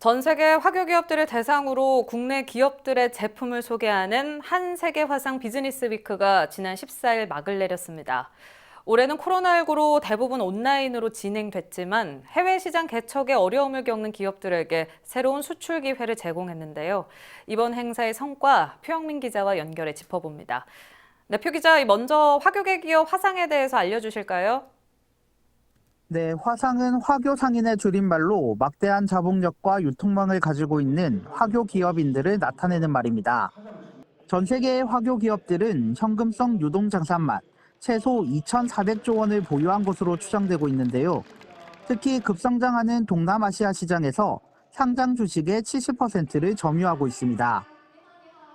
전 세계 화교 기업들을 대상으로 국내 기업들의 제품을 소개하는 한 세계 화상 비즈니스 위크가 지난 14일 막을 내렸습니다. 올해는 코로나19로 대부분 온라인으로 진행됐지만 해외 시장 개척에 어려움을 겪는 기업들에게 새로운 수출 기회를 제공했는데요. 이번 행사의 성과 표영민 기자와 연결해 짚어봅니다. 네, 표 기자, 먼저 화교계 기업 화상에 대해서 알려주실까요? 네, 화상은 화교 상인의 줄임말로 막대한 자본력과 유통망을 가지고 있는 화교 기업인들을 나타내는 말입니다. 전 세계의 화교 기업들은 현금성 유동자산만 최소 2,400조 원을 보유한 것으로 추정되고 있는데요. 특히 급성장하는 동남아시아 시장에서 상장 주식의 70%를 점유하고 있습니다.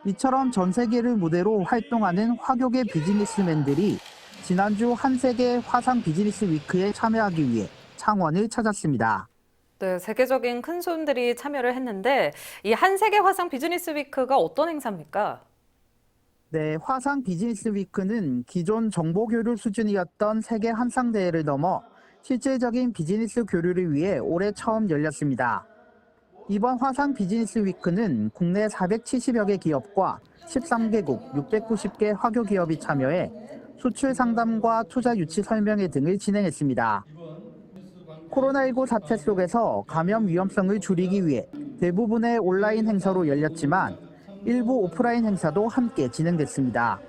이처럼 전 세계를 무대로 활동하는 화교계 비즈니스맨들이 지난주 한 세계 화상 비즈니스 위크에 참여하기 위해 창원을 찾았습니다. 네, 세계적인 큰 손들이 참여를 했는데 이 한 세계 화상 비즈니스 위크가 어떤 행사입니까? 네, 화상 비즈니스 위크는 기존 정보 교류 수준이었던 세계 한상 대회를 넘어 실질적인 비즈니스 교류를 위해 올해 처음 열렸습니다. 이번 화상 비즈니스 위크는 국내 470여 개 기업과 13개국 690개 화교 기업이 참여해 수출 상담과 투자 유치 설명회 등을 진행했습니다. 코로나19 사태 속에서 감염 위험성을 줄이기 위해 대부분의 온라인 행사로 열렸지만 일부 오프라인 행사도 함께 진행됐습니다.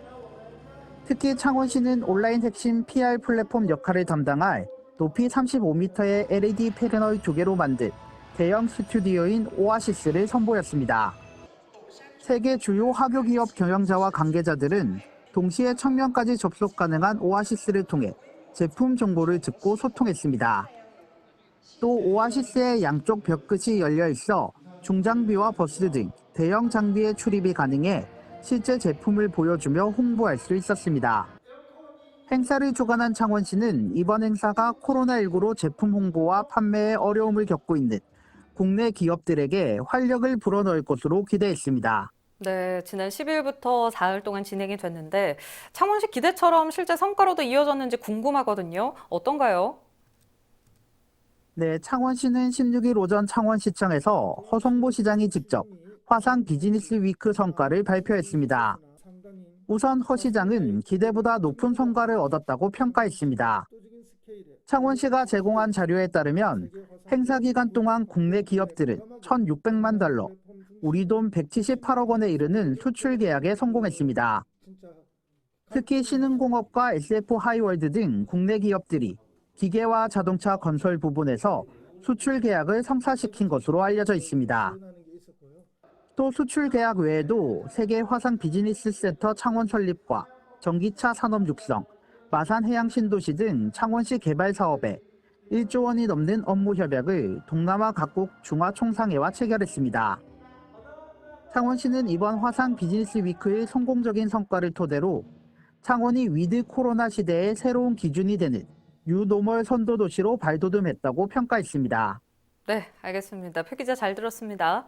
특히 창원시는 온라인 핵심 PR 플랫폼 역할을 담당할 높이 35m의 LED 패널 2개로 만든 대형 스튜디오인 오아시스를 선보였습니다. 세계 주요 화교 기업 경영자와 관계자들은 동시에 1000명까지 접속 가능한 오아시스를 통해 제품 정보를 듣고 소통했습니다. 또 오아시스의 양쪽 벽끝이 열려 있어 중장비와 버스 등 대형 장비의 출입이 가능해 실제 제품을 보여주며 홍보할 수 있었습니다. 행사를 주관한 창원시는 이번 행사가 코로나19로 제품 홍보와 판매에 어려움을 겪고 있는 국내 기업들에게 활력을 불어넣을 것으로 기대했습니다. 네, 지난 10일부터 사흘 동안 진행이 됐는데 창원시 기대처럼 실제 성과로도 이어졌는지 궁금하거든요. 어떤가요? 네, 창원시는 16일 오전 창원시청에서 허성보 시장이 직접 화상 비즈니스 위크 성과를 발표했습니다. 우선 허 시장은 기대보다 높은 성과를 얻었다고 평가했습니다. 창원시가 제공한 자료에 따르면 행사 기간 동안 국내 기업들은 1,600만 달러, 우리 돈 178억 원에 이르는 수출 계약에 성공했습니다. 특히 신흥공업과 SF 하이월드 등 국내 기업들이 기계와 자동차 건설 부분에서 수출 계약을 성사시킨 것으로 알려져 있습니다. 또 수출 계약 외에도 세계 화상 비즈니스 센터 창원 설립과 전기차 산업 육성, 마산 해양 신도시 등 창원시 개발 사업에 1조 원이 넘는 업무 협약을 동남아 각국 중화 총상회와 체결했습니다. 창원시는 이번 화상 비즈니스 위크의 성공적인 성과를 토대로 창원이 위드 코로나 시대의 새로운 기준이 되는 뉴노멀 선도 도시로 발돋움했다고 평가했습니다. 네, 알겠습니다. 표 기자 잘 들었습니다.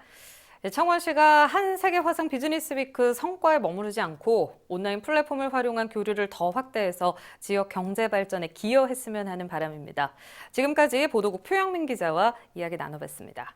네, 창원시가 한 세계 화상 비즈니스 위크 성과에 머무르지 않고 온라인 플랫폼을 활용한 교류를 더 확대해서 지역 경제 발전에 기여했으면 하는 바람입니다. 지금까지 보도국 표영민 기자와 이야기 나눠봤습니다.